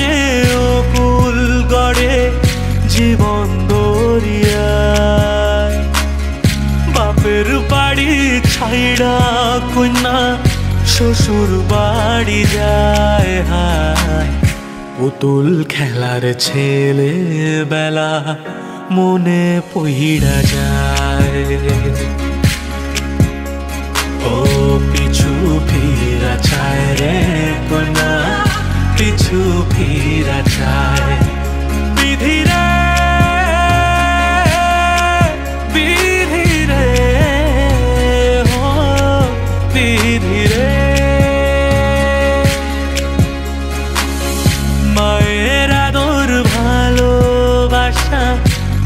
যে অকুল গড়ে জীবন দরিয়ায় বাপের বাড়ি ছাইড়া কন্যা শ্বশুর বাড়ি যায় হায় পুতুল খেলার ছেলে বেলা মনে পইড়া যায় ও পিছু ফিরা চায় রে কন্যা পিছু ফিরা চায় বিধি রে বিধি রে ও বিধি রে মায়ের আদর ভালোবাসা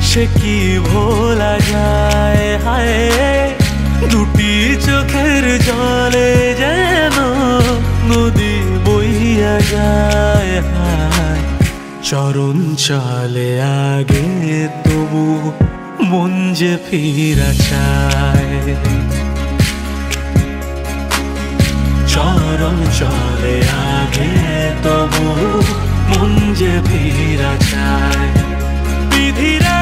সে কি ভোলা যায় হায় দুটি চোখের জলে যেন নদী বইয়া যায় হায় চরণ চলে আগে তবু মন যে ফিরা চায় চরণ চলে আগে তবু মন যে ফিরা চায় বিধি রে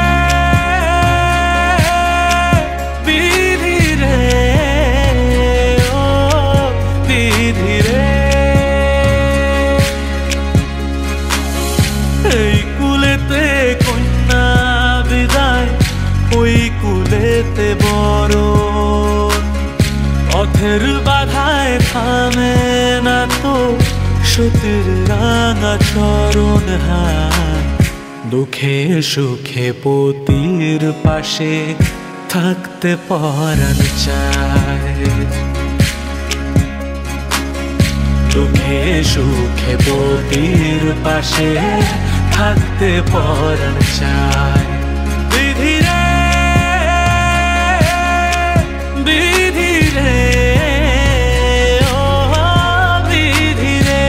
বিধি রে ও বিধি রে এই কুলেতে কন্যা বিদায় ওই কুলেতে বড় পথের বাধায় থামে না তো সতীর রাঙা চরণ হায় দুঃখে সুখে পতির পাশে থাকতে পরাণ চায় দুঃখে সুখে পতির পাশে থাকতে পরাণ চায় বিধি রে বিধি রে ও বিধি রে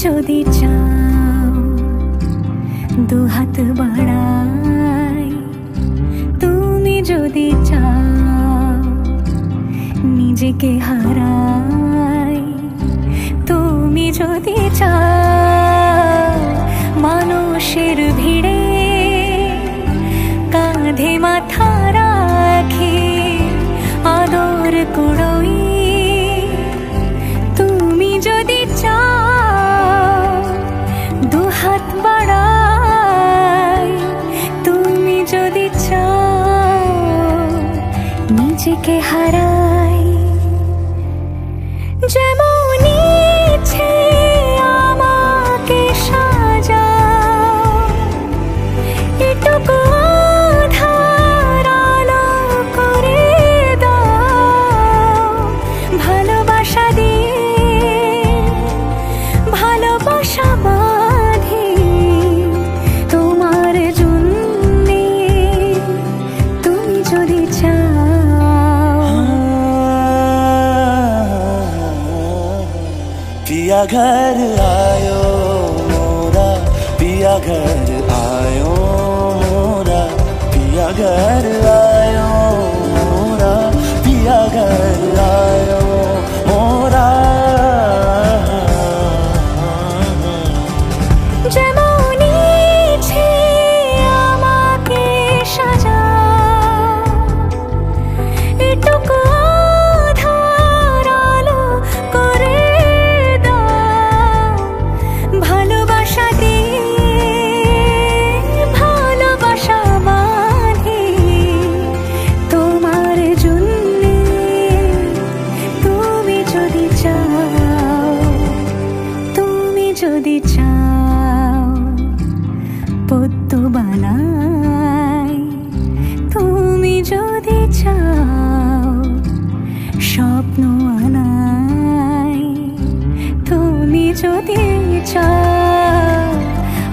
যদি চাও দুহাত বাড়াই, তুমি যদি চাও নিজেকে হারাই, তুমি যদি চাও মানুষের ভিড়ে কাঁধে মাথা রাখি আদর কুড়োই, তুমি যদি চাও দুহাত বাড়াই, তুমি যদি চাও নিজেকে হারাই। যেমন ইচ্ছে আমাকে সাজাও, এটুকু আধার আলো করে দাও, ভালোবাসা দিয়ে ভালোবাসা বাঁধি তোমার জন্যে, তুমি যদি চাও। पिया घर आयो मोरा, पिया घर आयो मोरा, पिया घर आयो मोरा, पिया घर आयो मोरा। যেমন ইচ্ছে আমাকে সাজাও, এটুকু আধার আলো করে দাও, ভালোবাসা দিয়ে ভালোবাসা বাঁধি তোমার জন্যে, তুমি যদি চাও, তুমি যদি চাও পদ্ম বানাই, তুমি যদি চাও স্বপ্ন আনাই, তুমি যদি চাও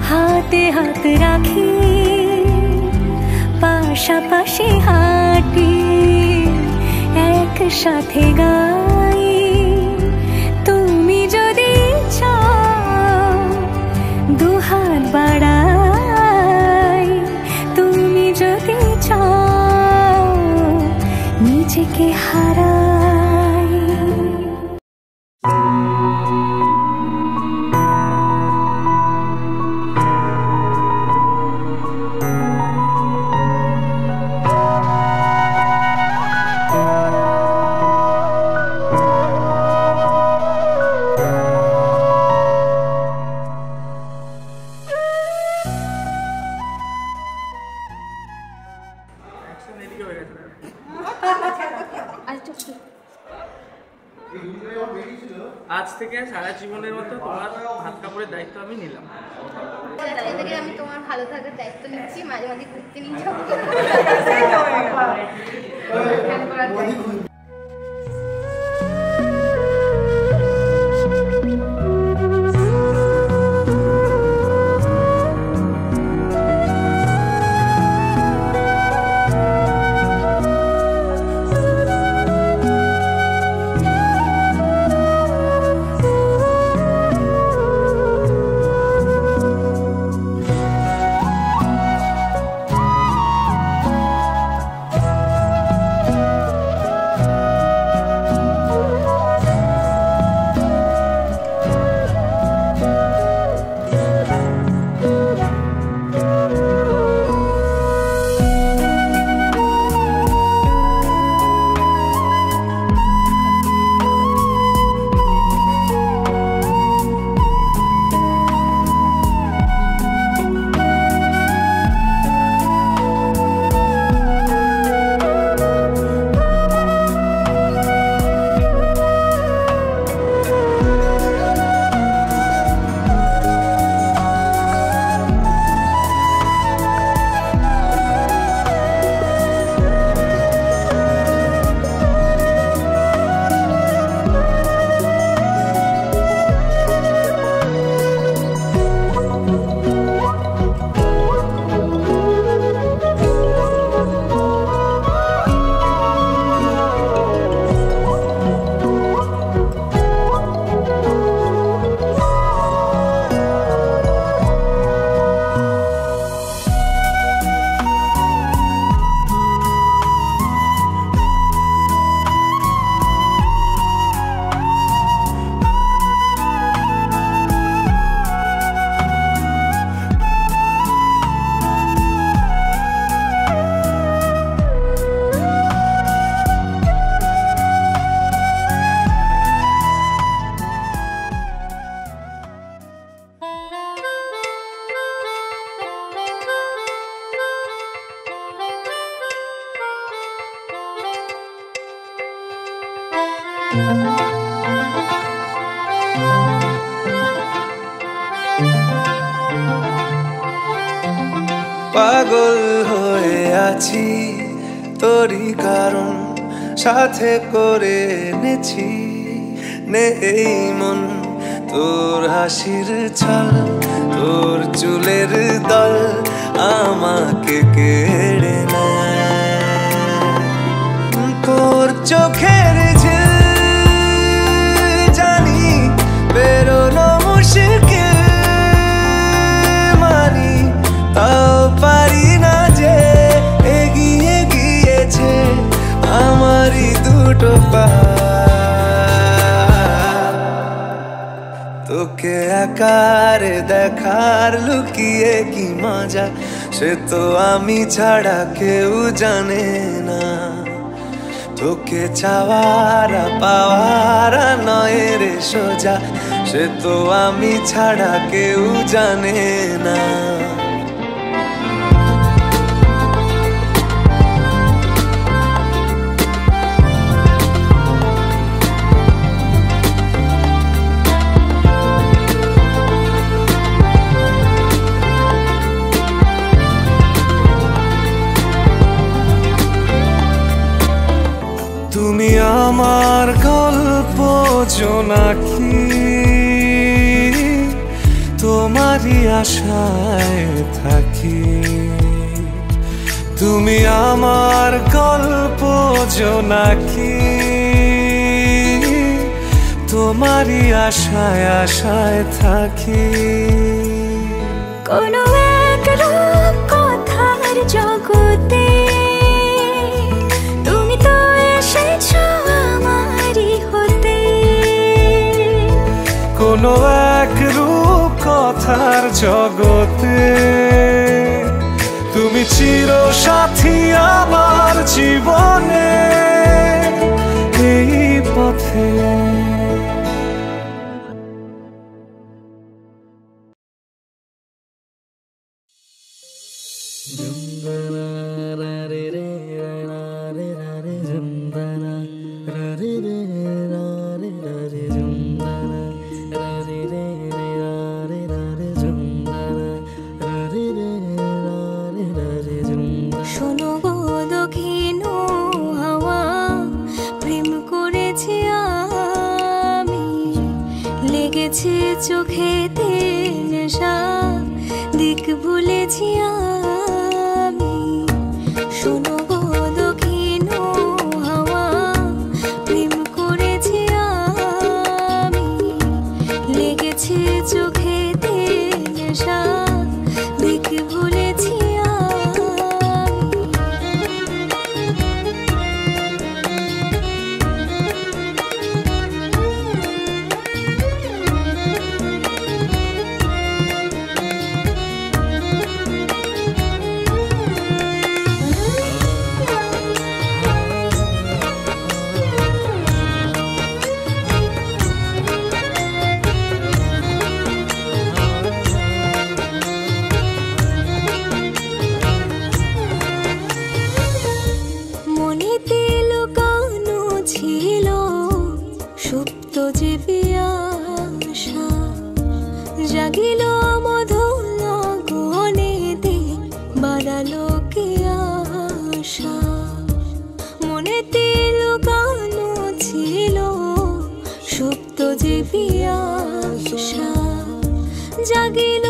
হাতে হাত রাখি পাশাপাশি হাঁটি একসাথে গাই, তুমি যদি চাও দুহাত বাড়াই, তুমি যদি চাও নিজেকে হারাই। আজ থেকে সারা জীবনের মতো তোমার হাত কাপড়ের দায়িত্ব আমি নিলাম। থেকে আমি তোমার ভালো থাকার দায়িত্ব নিচ্ছি, মাঝে মাঝে ঘুরতে নিয়ে যাবো। পাগল হয়ে আছি তোরই কারণ সাথে করে এনেছি নেই মন তোর হাসির ছল তোর চুলের দল আমাকে কেড়ে নেয় তোর চোখের জানি বেরোনো মুশকিল মানি তাও পারি না যে এগিয়ে গিয়েছে আমারই দুটো পা তোকে একার দেখার লুকিয়ে কি মজা সে তো আমি ছাড়া কেউ জানে না তোকে চাওয়ারা পাওয়ারা নয় রে সোজা সে তো আমি ছাড়া কেউ জানে না তুমি আমার গল্প জোনাকি তোমারই আশায় থাকি তুমি আমার গল্প জোনাকি তোমারই আশায় আশায় থাকি কোনো এক রূপ কথার জগতে তুমি তো এসেছো আমারই হতে কোনো এক রূপ কথার জগতে তুমি চির সাথী আমার জীবনে এই পথে শোনো গো দক্ষিণ হাওয়া প্রেম করেছি আমি লেগেছে চোখেতে নেশা দিক ভুলেছি আমি শোনো গো দক্ষিণ হাওয়া প্রেম করেছি আমি লেগেছে চোখেতে নেশা দিক ভুলেছি মনেতে লুকানো ছিল সুপ্ত যে পিয়াসা জাগিল মধুর গনেতে বাড়ালো কে আশা মনেতে লুকানো ছিল সুপ্ত যে পিয়াসা জাগিল